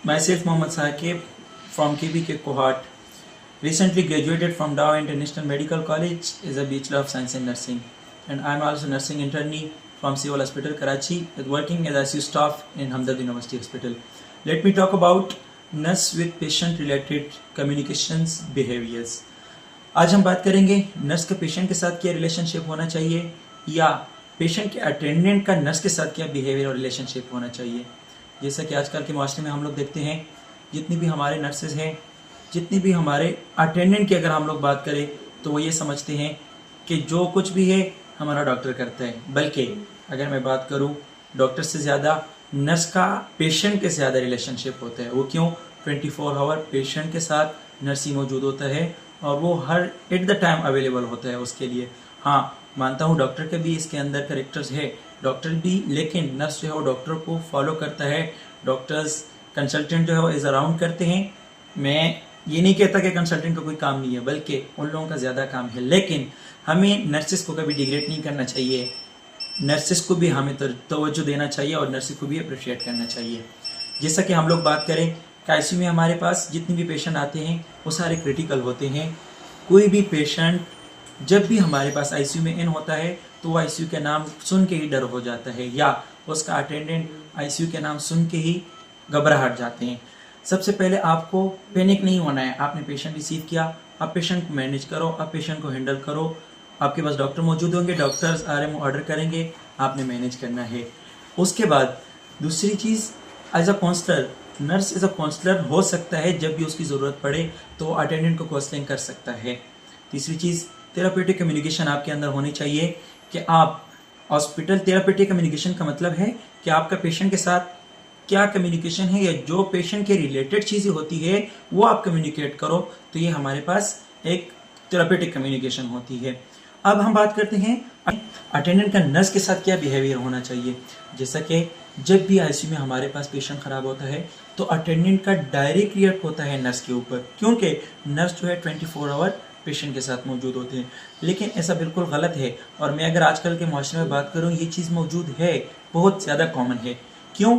Myself Mohammad Saqib from KBK Cohort. Recently graduated from Dow International Medical College as a Bachelor of Science in Nursing, and I am also nursing internee from Civil Hospital Karachi, working as ICU staff in Hamdard University Hospital. Let me talk about nurse with patient related communications behaviors. आज हम बात करेंगे nurse का patient के साथ क्या relationship होना चाहिए या पेशेंट के अटेंडेंट का नर्स के साथ क्या बिहेवियर और रिलेशनशिप होना चाहिए। जैसा कि आजकल के माशरे में हम लोग देखते हैं, जितनी भी हमारे नर्सेज हैं, जितनी भी हमारे अटेंडेंट की अगर हम लोग बात करें तो वो ये समझते हैं कि जो कुछ भी है हमारा डॉक्टर करता है, बल्कि अगर मैं बात करूं डॉक्टर से ज़्यादा नर्स का पेशेंट के ज़्यादा रिलेशनशिप होता है। वो क्यों? 24 आवर पेशेंट के साथ नर्स ही मौजूद होता है और वो her at the time available होता है उसके लिए। हाँ, मानता हूँ डॉक्टर के भी इसके अंदर करेक्टर्स है, डॉक्टर भी, लेकिन नर्स जो है वो डॉक्टर को फॉलो करता है। डॉक्टर्स कंसल्टेंट जो है वो इज अराउंड करते हैं। मैं ये नहीं कहता कि कंसल्टेंट का कोई काम नहीं है, बल्कि उन लोगों का ज़्यादा काम है, लेकिन हमें नर्सिस को कभी डिग्रेड नहीं करना चाहिए। नर्सिस को भी हमें तवज्जो देना चाहिए और नर्सिस को भी अप्रिशिएट करना चाहिए। जैसा कि हम लोग बात करें कि आईसीयू में हमारे पास जितने भी पेशेंट आते हैं वो सारे क्रिटिकल होते हैं। कोई भी पेशेंट जब भी हमारे पास आईसीयू में इन होता है तो वो आईसीयू के नाम सुन के ही डर हो जाता है, या उसका अटेंडेंट आईसीयू के नाम सुन के ही घबराहट जाते हैं। सबसे पहले आपको पैनिक नहीं होना है। आपने पेशेंट रिसीव किया, आप पेशेंट को मैनेज करो, आप पेशेंट को हैंडल करो। आपके पास डॉक्टर मौजूद होंगे, डॉक्टर्स आरएमओ ऑर्डर करेंगे, आपने मैनेज करना है। उसके बाद दूसरी चीज़, as a counsellor, nurse as a counsellor हो सकता है जब भी उसकी ज़रूरत पड़े तो अटेंडेंट को काउंसलिंग कर सकता है। तीसरी चीज़, थेरापेटिक कम्युनिकेशन आपके अंदर होनी चाहिए कि आप हॉस्पिटल, थेरापेटिक कम्युनिकेशन का मतलब है कि आपका पेशेंट के साथ क्या कम्युनिकेशन है या जो पेशेंट के रिलेटेड चीज़ें होती है वो आप कम्युनिकेट करो, तो ये हमारे पास एक थेरापेटिक कम्युनिकेशन होती है। अब हम बात करते हैं अटेंडेंट का नर्स के साथ क्या बिहेवियर होना चाहिए। जैसा कि जब भी आईसीयू में हमारे पास पेशेंट ख़राब होता है तो अटेंडेंट का डायरेक्ट रिएक्ट होता है नर्स के ऊपर, क्योंकि नर्स जो है 24 आवर पेशेंट के साथ मौजूद होते हैं। लेकिन ऐसा बिल्कुल गलत है, और मैं अगर आजकल के माशरे में बात करूँ ये चीज़ मौजूद है, बहुत ज़्यादा कॉमन है। क्यों?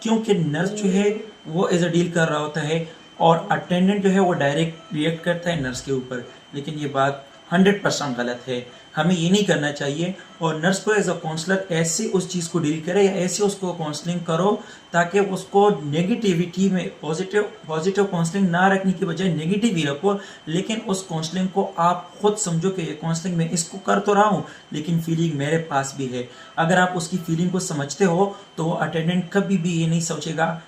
क्योंकि नर्स जो है वो एज अ डील कर रहा होता है और अटेंडेंट जो है वो डायरेक्ट रिएक्ट करता है नर्स के ऊपर। लेकिन ये बात 100% गलत है, हमें ये नहीं करना चाहिए। और नर्स को एज अ काउंसलर ऐसे उस चीज़ को डील करे या ऐसे उसको काउंसलिंग करो ताकि उसको नेगेटिविटी में पॉजिटिव काउंसलिंग ना रखने की बजाय नेगेटिव ही रखो। लेकिन उस काउंसलिंग को आप खुद समझो कि ये काउंसलिंग मैं इसको कर तो रहा हूँ लेकिन फीलिंग मेरे पास भी है। अगर आप उसकी फीलिंग को समझते हो तो वो अटेंडेंट कभी भी ये नहीं सोचेगा